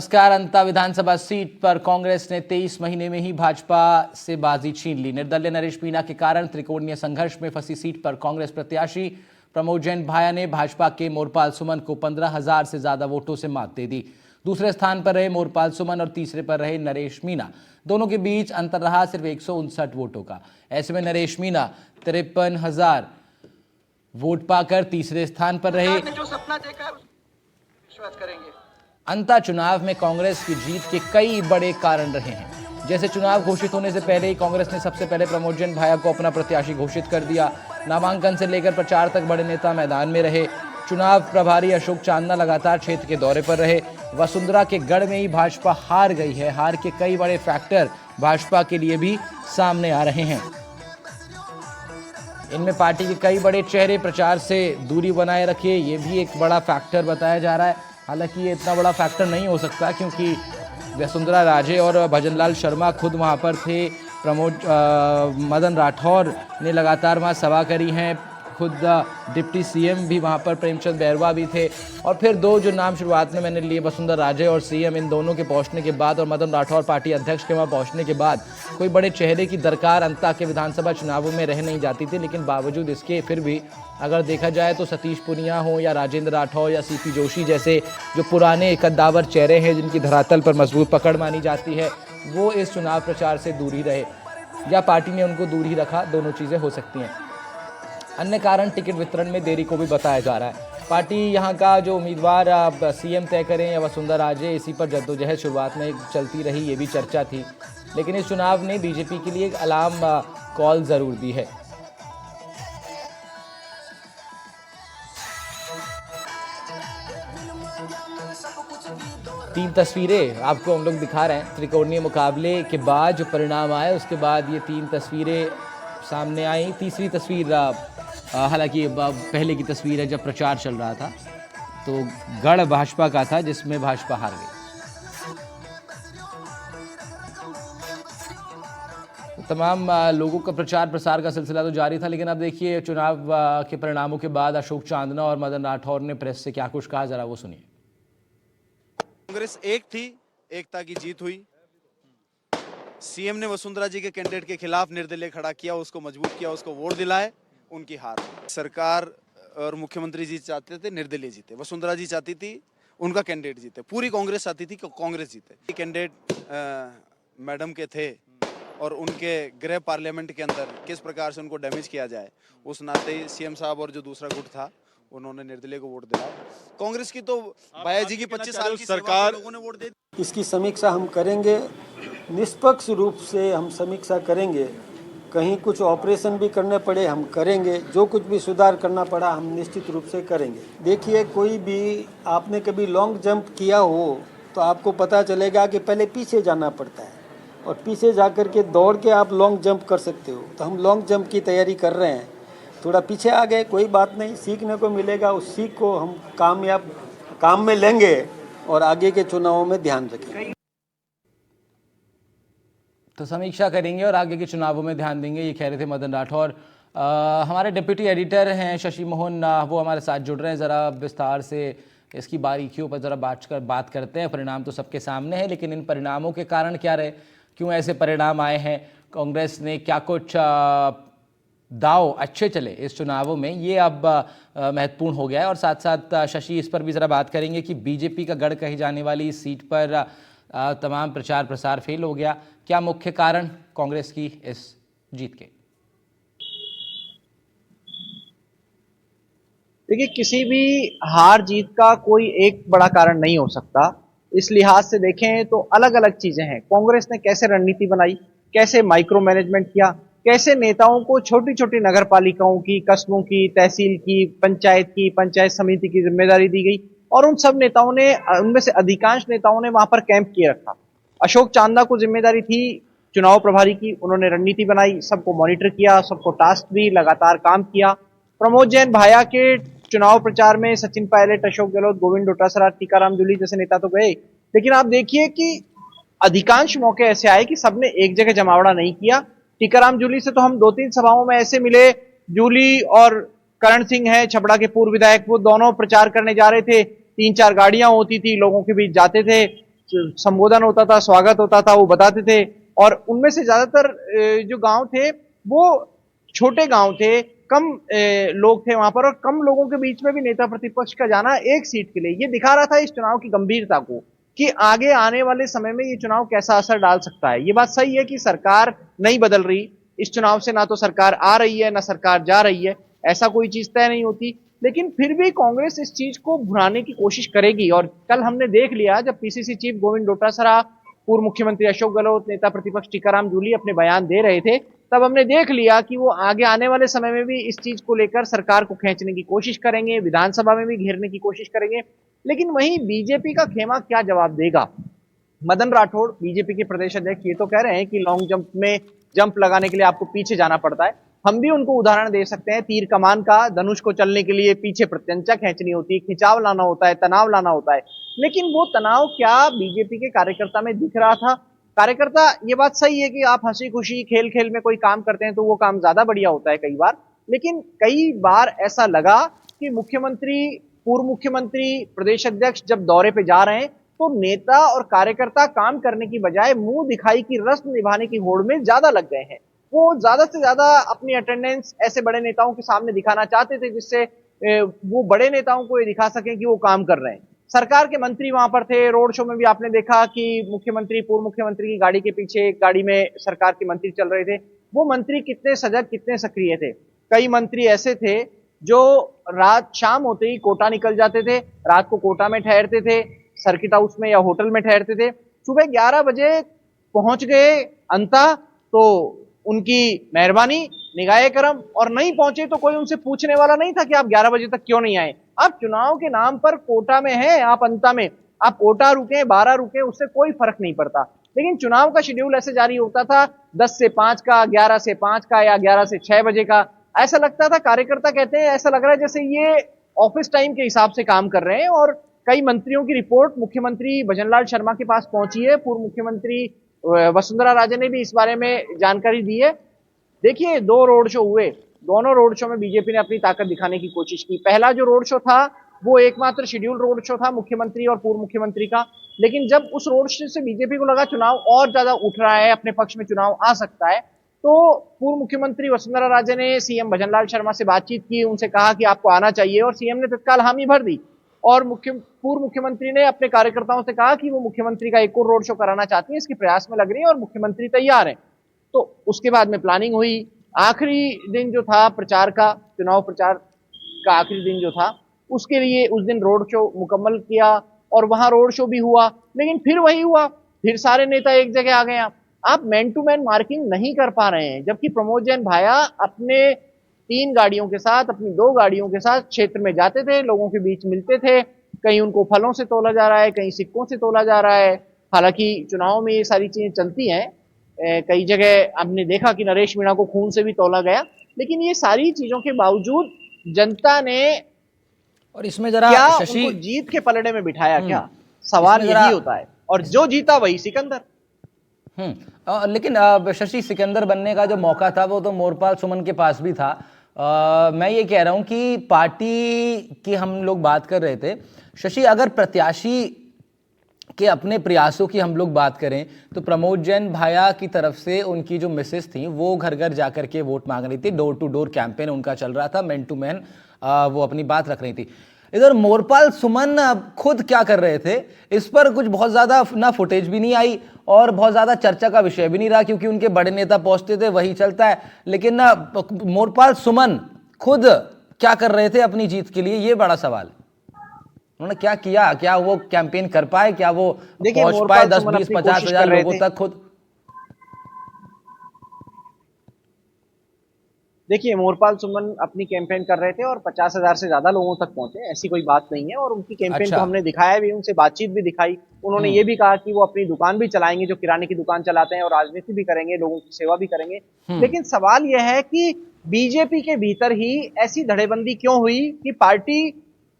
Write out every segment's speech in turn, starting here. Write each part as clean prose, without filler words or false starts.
नमस्कार। अंता विधानसभा सीट पर कांग्रेस ने 23 महीने में ही भाजपा से बाजी छीन ली। निर्दलीय नरेश मीणा के कारण त्रिकोणीय संघर्ष में फंसी सीट पर कांग्रेस प्रत्याशी प्रमोद जैन भाया ने भाजपा के मोरपाल सुमन को 15,000 से ज्यादा वोटों से मात दे दी। दूसरे स्थान पर रहे मोरपाल सुमन और तीसरे पर रहे नरेश मीणा। दोनों के बीच अंतर रहा सिर्फ 159 वोटों का। ऐसे में नरेश मीणा 53,000 वोट पाकर तीसरे स्थान पर रहे। जो सपना देखा है विश्वास करेंगे। अंता चुनाव में कांग्रेस की जीत के कई बड़े कारण रहे हैं। जैसे चुनाव घोषित होने से पहले ही कांग्रेस ने सबसे पहले प्रमोद जैन भाया को अपना प्रत्याशी घोषित कर दिया। नामांकन से लेकर प्रचार तक बड़े नेता मैदान में रहे। चुनाव प्रभारी अशोक चांदना लगातार क्षेत्र के दौरे पर रहे। वसुंधरा के गढ़ में ही भाजपा हार गई है। हार के कई बड़े फैक्टर भाजपा के लिए भी सामने आ रहे हैं। इनमें पार्टी के कई बड़े चेहरे प्रचार से दूरी बनाए रखे, ये भी एक बड़ा फैक्टर बताया जा रहा है। हालांकि ये इतना बड़ा फैक्टर नहीं हो सकता क्योंकि वसुंधरा राजे और भजनलाल शर्मा खुद वहां पर थे। मदन राठौर ने लगातार वहां सभा करी हैं। खुद डिप्टी सीएम भी वहां पर प्रेमचंद बैरवा भी थे। और फिर दो जो नाम शुरुआत में मैंने लिए, वसुंधरा राजे और सीएम, इन दोनों के पहुंचने के बाद और मदन राठौर पार्टी अध्यक्ष के वहां पहुंचने के बाद कोई बड़े चेहरे की दरकार अंता के विधानसभा चुनावों में रह नहीं जाती थी। लेकिन बावजूद इसके फिर भी अगर देखा जाए तो सतीश पुनिया हो या राजेंद्र राठौर या सीपी जोशी जैसे जो पुराने कद्दावर चेहरे हैं जिनकी धरातल पर मजबूत पकड़ मानी जाती है, वो इस चुनाव प्रचार से दूर ही रहे या पार्टी ने उनको दूर ही रखा। दोनों चीज़ें हो सकती हैं। अन्य कारण टिकट वितरण में देरी को भी बताया जा रहा है। पार्टी यहाँ का जो उम्मीदवार सीएम तय करें या वसुंधरा राजे, इसी पर जद्दोजहद शुरुआत में चलती रही, ये भी चर्चा थी। लेकिन इस चुनाव ने बीजेपी के लिए एक अलार्म कॉल जरूर दी है। तीन तस्वीरें आपको हम लोग दिखा रहे हैं। त्रिकोणीय मुकाबले के बाद जो परिणाम आए उसके बाद ये तीन तस्वीरें सामने आई। तीसरी तस्वीर हालांकि पहले की तस्वीर है जब प्रचार चल रहा था, तो गढ़ भाजपा का था जिसमें भाजपा हार गई। तो तमाम लोगों का प्रचार प्रसार का सिलसिला तो जारी था। लेकिन अब देखिए चुनाव के परिणामों के बाद अशोक चांदना और मदन राठौर ने प्रेस से क्या कुछ कहा, जरा वो सुनिए। कांग्रेस एक थी, एकता की जीत हुई। सीएम ने वसुंधरा जी के कैंडिडेट के खिलाफ निर्दलीय खड़ा किया, उसको मजबूत किया, उसको वोट दिलाए, उनकी हार। सरकार और मुख्यमंत्री जी चाहते थे निर्दलीय जीते, वसुंधरा जी चाहती थी उनका कैंडिडेट जीते, पूरी कांग्रेस चाहती थी कि कांग्रेस जीते। कैंडिडेट मैडम के थे और उनके गृह पार्लियामेंट के अंदर किस प्रकार से उनको डैमेज किया जाए, उस नाते ही सीएम साहब और जो दूसरा गुट था उन्होंने निर्दलीय को वोट दिलाया। कांग्रेस की तो भाया जी की 25 साल की सरकार, लोगों ने वोट दे दी। इसकी समीक्षा हम करेंगे, निष्पक्ष रूप से हम समीक्षा करेंगे। कहीं कुछ ऑपरेशन भी करने पड़े हम करेंगे, जो कुछ भी सुधार करना पड़ा हम निश्चित रूप से करेंगे। देखिए, कोई भी आपने कभी लॉन्ग जंप किया हो तो आपको पता चलेगा कि पहले पीछे जाना पड़ता है और पीछे जाकर के दौड़ के आप लॉन्ग जंप कर सकते हो। तो हम लॉन्ग जंप की तैयारी कर रहे हैं। थोड़ा पीछे आ गए, कोई बात नहीं, सीखने को मिलेगा। उस सीख को हम काम में लेंगे और आगे के चुनावों में ध्यान रखेंगे। तो समीक्षा करेंगे और आगे के चुनावों में ध्यान देंगे, ये कह रहे थे मदन राठौर। हमारे डिप्टी एडिटर हैं शशि मोहन, वो हमारे साथ जुड़ रहे हैं। ज़रा विस्तार से इसकी बारीकियों पर ज़रा बात करते हैं। परिणाम तो सबके सामने है, लेकिन इन परिणामों के कारण क्या रहे, क्यों ऐसे परिणाम आए हैं, कांग्रेस ने क्या कुछ दाव अच्छे चले इस चुनावों में, ये अब महत्वपूर्ण हो गया है। और साथ साथ शशि इस पर भी ज़रा बात करेंगे कि बीजेपी का गढ़ कही जाने वाली इस सीट पर तमाम प्रचार प्रसार फेल हो गया। क्या मुख्य कारण कांग्रेस की इस जीत के? देखिए, किसी भी हार जीत का कोई एक बड़ा कारण नहीं हो सकता। इस लिहाज से देखें तो अलग अलग चीजें हैं। कांग्रेस ने कैसे रणनीति बनाई, कैसे माइक्रो मैनेजमेंट किया, कैसे नेताओं को छोटी छोटी नगर पालिकाओं की, कस्बों की, तहसील की, पंचायत समिति की जिम्मेदारी दी गई और उन सब नेताओं ने, उनमें से अधिकांश नेताओं ने वहां पर कैंप किए रखा। अशोक चांदना को जिम्मेदारी थी चुनाव प्रभारी की, उन्होंने रणनीति बनाई, सबको मॉनिटर किया, सबको टास्क दी, लगातार काम किया। प्रमोद जैन भाया के चुनाव प्रचार में सचिन पायलट, अशोक गहलोत, गोविंद डोटासरा, टीकाराम जूली जैसे नेता तो गए, लेकिन आप देखिए कि अधिकांश मौके ऐसे आए कि सबने एक जगह जमावड़ा नहीं किया। टीकाराम जूली से तो हम 2-3 सभाओं में ऐसे मिले, जूली और करण सिंह है छपड़ा के पूर्व विधायक, वो दोनों प्रचार करने जा रहे थे, 3-4 गाड़ियां होती थी, लोगों के बीच जाते थे, संबोधन होता था, स्वागत होता था, वो बताते थे। और उनमें से ज्यादातर जो गांव थे वो छोटे गांव थे, कम लोग थे वहां पर, और कम लोगों के बीच में भी नेता प्रतिपक्ष का जाना एक सीट के लिए, ये दिखा रहा था इस चुनाव की गंभीरता को, कि आगे आने वाले समय में ये चुनाव कैसा असर डाल सकता है। ये बात सही है कि सरकार नहीं बदल रही इस चुनाव से, ना तो सरकार आ रही है ना सरकार जा रही है, ऐसा कोई चीज तय नहीं होती, लेकिन फिर भी कांग्रेस इस चीज को भुनाने की कोशिश करेगी। और कल हमने देख लिया जब पीसीसी चीफ गोविंद डोटासरा, पूर्व मुख्यमंत्री अशोक गहलोत, नेता प्रतिपक्ष टीकाराम जूली अपने बयान दे रहे थे, तब हमने देख लिया कि वो आगे आने वाले समय में भी इस चीज को लेकर सरकार को खींचने की कोशिश करेंगे, विधानसभा में भी घेरने की कोशिश करेंगे। लेकिन वहीं बीजेपी का खेमा क्या जवाब देगा? मदन राठौड़ बीजेपी के प्रदेश अध्यक्ष ये तो कह रहे हैं कि लॉन्ग जंप में जंप लगाने के लिए आपको पीछे जाना पड़ता है। हम भी उनको उदाहरण दे सकते हैं, तीर कमान का, धनुष को चलने के लिए पीछे प्रत्यंचा खींचनी होती है, खिंचाव लाना होता है, तनाव लाना होता है। लेकिन वो तनाव क्या बीजेपी के कार्यकर्ता में दिख रहा था? कार्यकर्ता, ये बात सही है कि आप हंसी खुशी खेल खेल में कोई काम करते हैं तो वो काम ज्यादा बढ़िया होता है कई बार, लेकिन कई बार ऐसा लगा कि मुख्यमंत्री, पूर्व मुख्यमंत्री, प्रदेश अध्यक्ष जब दौरे पे जा रहे हैं तो नेता और कार्यकर्ता काम करने की बजाय मुंह दिखाई की रस्म निभाने की होड़ में ज्यादा लग गए हैं। वो ज्यादा से ज्यादा अपनी अटेंडेंस ऐसे बड़े नेताओं के सामने दिखाना चाहते थे जिससे वो बड़े नेताओं को ये दिखा सकें कि वो काम कर रहे हैं। सरकार के मंत्री वहां पर थे, रोड शो में भी आपने देखा कि मुख्यमंत्री, पूर्व मुख्यमंत्री की गाड़ी के पीछे एक गाड़ी में सरकार के मंत्री चल रहे थे। वो मंत्री कितने सजग, कितने सक्रिय थे। कई मंत्री ऐसे थे जो रात शाम होते ही कोटा निकल जाते थे, रात को कोटा में ठहरते थे, सर्किट हाउस में या होटल में ठहरते थे, सुबह 11 बजे पहुंच गए अंता तो उनकी मेहरबानी, निगाहे करम, और नहीं पहुंचे तो कोई उनसे पूछने वाला नहीं था कि आप 11 बजे तक क्यों नहीं आए। आप चुनाव के नाम पर कोटा में हैं, आप अंता में, आप कोटा रुके 12 रुके, उससे कोई फर्क नहीं पड़ता। लेकिन चुनाव का शेड्यूल ऐसे जारी होता था 10 से 5 का, 11 से 5 का, या 11 से 6 बजे का। ऐसा लगता था, कार्यकर्ता कहते हैं ऐसा लग रहा है जैसे ये ऑफिस टाइम के हिसाब से काम कर रहे हैं। और कई मंत्रियों की रिपोर्ट मुख्यमंत्री भजनलाल शर्मा के पास पहुंची है, पूर्व मुख्यमंत्री वसुंधरा राजे ने भी इस बारे में जानकारी दी है। देखिए, 2 रोड शो हुए, दोनों रोड शो में बीजेपी ने अपनी ताकत दिखाने की कोशिश की। पहला जो रोड शो था वो एकमात्र शेड्यूल रोड शो था मुख्यमंत्री और पूर्व मुख्यमंत्री का, लेकिन जब उस रोड शो से बीजेपी को लगा चुनाव और ज्यादा उठ रहा है, अपने पक्ष में चुनाव आ सकता है, तो पूर्व मुख्यमंत्री वसुंधरा राजे ने सीएम भजनलाल शर्मा से बातचीत की, उनसे कहा कि आपको आना चाहिए, और सीएम ने तत्काल हामी भर दी। और पूर्व मुख्यमंत्री ने अपने कार्यकर्ताओं से कहा कि वो मुख्यमंत्री का एक और रोड शो कराना चाहती है, इसके प्रयास में लग रही है और मुख्यमंत्री तैयार है। तो उसके बाद में प्लानिंग हुई। आखिरी दिन जो था प्रचार का, चुनाव प्रचार का आखिरी दिन जो था, उसके लिए उस दिन रोड शो मुकम्मल किया और वहां रोड शो भी हुआ। लेकिन फिर वही हुआ, फिर सारे नेता एक जगह आ गए। आप मैन टू मैन मार्किंग नहीं कर पा रहे हैं, जबकि प्रमोद जैन भाया अपने 3 गाड़ियों के साथ, अपनी 2 गाड़ियों के साथ क्षेत्र में जाते थे, लोगों के बीच मिलते थे। कहीं उनको फलों से तोला जा रहा है, कहीं सिक्कों से तोला जा रहा है। हालांकि चुनाव में ये सारी चीजें चलती हैं, कई जगह हमने देखा कि नरेश मीणा को खून से भी तोला गया, लेकिन ये सारी चीजों के बावजूद जनता ने और इसमें जरा क्या शशि उनको जीत के पलड़े में बिठाया? क्या सवाल यही होता है, और जो जीता वही सिकंदर। लेकिन शशि, सिकंदर बनने का जो मौका था वो तो मोरपाल सुमन के पास भी था। मैं ये कह रहा हूं कि पार्टी की हम लोग बात कर रहे थे शशि, अगर प्रत्याशी के अपने प्रयासों की हम लोग बात करें तो प्रमोद जैन भाया की तरफ से उनकी जो मिसेस थी वो घर घर जाकर के वोट मांग रही थी, डोर टू डोर कैंपेन उनका चल रहा था, मैन टू मैन वो अपनी बात रख रही थी। इधर मोरपाल सुमन खुद क्या कर रहे थे, इस पर कुछ बहुत ज्यादा ना फुटेज भी नहीं आई और बहुत ज्यादा चर्चा का विषय भी नहीं रहा, क्योंकि उनके बड़े नेता पहुंचते थे वही चलता है। लेकिन ना मोरपाल सुमन खुद क्या कर रहे थे अपनी जीत के लिए, ये बड़ा सवाल। उन्होंने क्या किया, क्या वो कैंपेन कर पाए, क्या वो पहुंच पाए 10, 20, 50 हजार लोगों तक खुद? देखिए, मोरपाल सुमन अपनी कैंपेन कर रहे थे और 50,000 से ज्यादा लोगों तक पहुंचे, ऐसी कोई बात नहीं है। और उनकी कैंपेन को हमने दिखाया भी, उनसे बातचीत भी दिखाई। उन्होंने ये भी कहा कि वो अपनी दुकान भी चलाएंगे, जो किराने की दुकान चलाते हैं, और राजनीति भी करेंगे, लोगों की सेवा भी करेंगे। लेकिन सवाल यह है कि बीजेपी के भीतर ही ऐसी धड़ेबंदी क्यों हुई कि पार्टी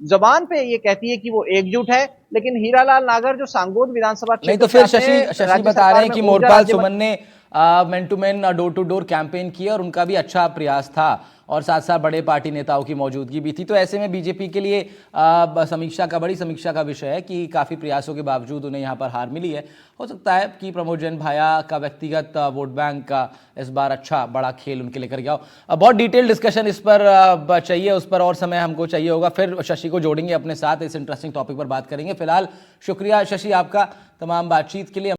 जबान पे ये कहती है कि वो एकजुट है, लेकिन हीरालाल नागर जो सांगोद विधानसभा नहीं, तो फिर शशि बता रहे हैं कि मोरपाल सुमन ने man to man door to door campaign किया और उनका भी अच्छा प्रयास था और साथ साथ बड़े पार्टी नेताओं की मौजूदगी भी थी। तो ऐसे में बीजेपी के लिए बड़ी समीक्षा का विषय है कि काफ़ी प्रयासों के बावजूद उन्हें यहाँ पर हार मिली है। हो सकता है कि प्रमोद जैन भाया का व्यक्तिगत वोट बैंक का इस बार अच्छा बड़ा खेल उनके लेकर गया हो। बहुत डिटेल डिस्कशन इस पर चाहिए, उस पर और समय हमको चाहिए होगा। फिर शशि को जोड़ेंगे अपने साथ, इस इंटरेस्टिंग टॉपिक पर बात करेंगे। फिलहाल शुक्रिया शशि आपका तमाम बातचीत के लिए।